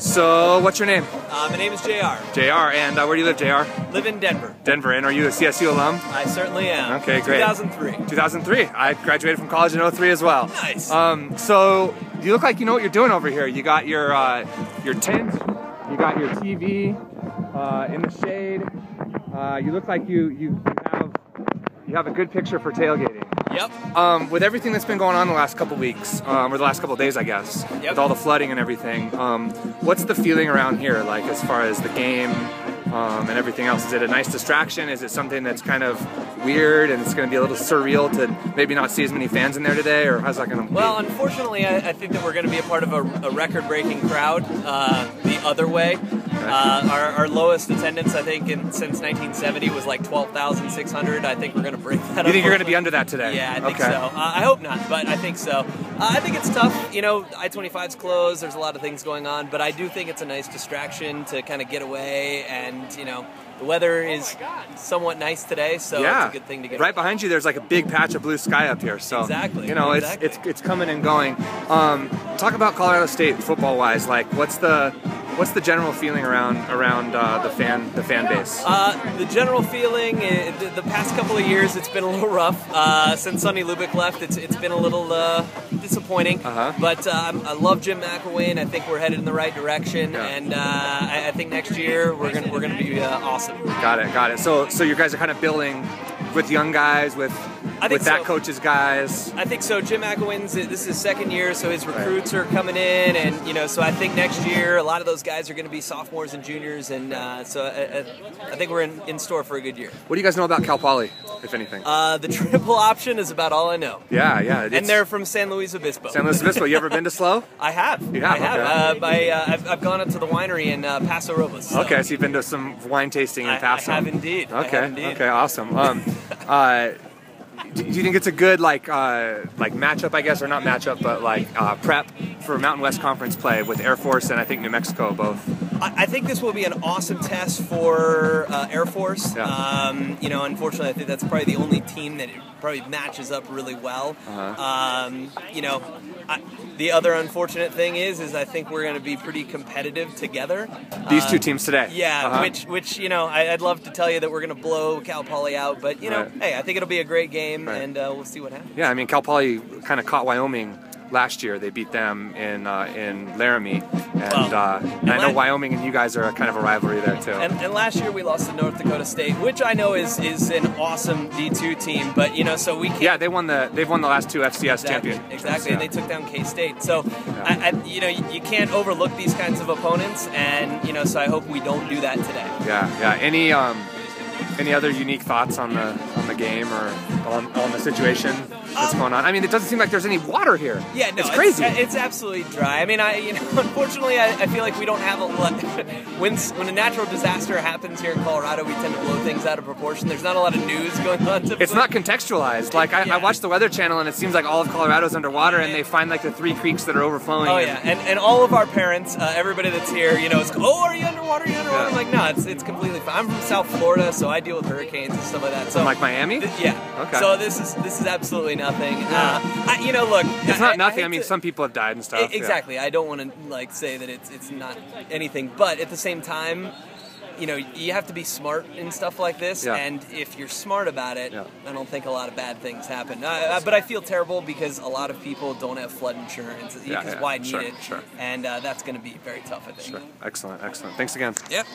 So, what's your name? My name is JR. JR, and where do you live, JR? Live in Denver. Denver, and are you a CSU alum? I certainly am. Okay, great. 2003. 2003. I graduated from college in 03 as well. Nice. So, you look like you know what you're doing over here. You got your tent, you got your TV in the shade. You look like you have a good picture for tailgating. Yep. With everything that's been going on the last couple weeks, or the last couple days, I guess, Yep. with all the flooding and everything, what's the feeling around here, like as far as the game and everything else? Is it a nice distraction? Is it something that's kind of weird and it's going to be a little surreal to maybe not see as many fans in there today, or how's that going to be? Well, unfortunately, I think that we're going to be a part of a record-breaking crowd the other way. Our lowest attendance, I think, since 1970 was like 12,600. I think we're going to break that. You think you're going to be under that today? Yeah, I think so. I hope not, but I think so. I think it's tough. You know, I-25's closed. There's a lot of things going on, but I do think it's a nice distraction to kind of get away. And you know, the weather is somewhat nice today, so yeah. it's a good thing to get. Right behind you, there's like a big patch of blue sky up here. So exactly. You know, it's coming and going. Talk about Colorado State football-wise. Like, what's the general feeling around the fan base? The general feeling, the past couple of years, it's been a little rough. Since Sonny Lubick left, it's been a little disappointing. But I love Jim McElwain. I think we're headed in the right direction, and I think next year we're gonna be awesome. Got it. So you guys are kind of building with young guys, with that coach's guys. I think so. Jim McElwain's, this is his second year, so his recruits are coming in, and you know, so I think next year a lot of those guys are going to be sophomores and juniors, and so I think we're in store for a good year. What do you guys know about Cal Poly, if anything? The triple option is about all I know. Yeah. And they're from San Luis Obispo. San Luis Obispo. You ever been to SLO? I have. You have? I have. Okay. I've gone up to the winery in Paso Robles. So. Okay, so you've been to some wine tasting in Paso. I have indeed. Okay, awesome. Do you think it's a good like matchup, I guess, or not matchup, but like prep for Mountain West Conference play with Air Force and I think New Mexico both? I think this will be an awesome test for Air Force. Yeah. You know, unfortunately, I think that's probably the only team that it probably matches up really well. You know, the other unfortunate thing is I think we're going to be pretty competitive together. These two teams today. Yeah, which you know, I'd love to tell you that we're going to blow Cal Poly out, but you know, hey, I think it'll be a great game, and we'll see what happens. Yeah, I mean, Cal Poly kind of caught Wyoming last year. They beat them in Laramie, and I know Wyoming and you guys are kind of a rivalry there too. And last year we lost to North Dakota State, which I know is an awesome D2 team, but you know, so we can't. Yeah, they've won the last two FCS champions. Exactly, and they took down K-State. So you know, you can't overlook these kinds of opponents, and you know, so I hope we don't do that today. Yeah. Any other unique thoughts on the game or on the situation that's going on? I mean, it doesn't seem like there's any water here. Yeah, no, it's crazy. It's absolutely dry. I mean, unfortunately, I feel like we don't have a lot. When a natural disaster happens here in Colorado, we tend to blow things out of proportion. There's not a lot of news going on. It's not contextualized. Like I watch the Weather Channel, and it seems like all of Colorado's underwater, and they find like the 3 creeks that are overflowing. Oh yeah, and all of our parents, everybody that's here, you know, is, oh, are you underwater? Are you underwater? I'm like, no, it's completely fine. I'm from South Florida, so I deal with hurricanes and stuff like that. So from like Miami? Yeah. Okay. So this is absolutely nothing. You know, look, it's not nothing. I mean, some people have died and stuff. Exactly. I don't want to like say that it's not anything, but at the same time, you know, you have to be smart in stuff like this, and if you're smart about it, I don't think a lot of bad things happen. But I feel terrible because a lot of people don't have flood insurance. Because why need it? Sure. And that's going to be very tough, I think. Sure. Excellent. Thanks again. Yep.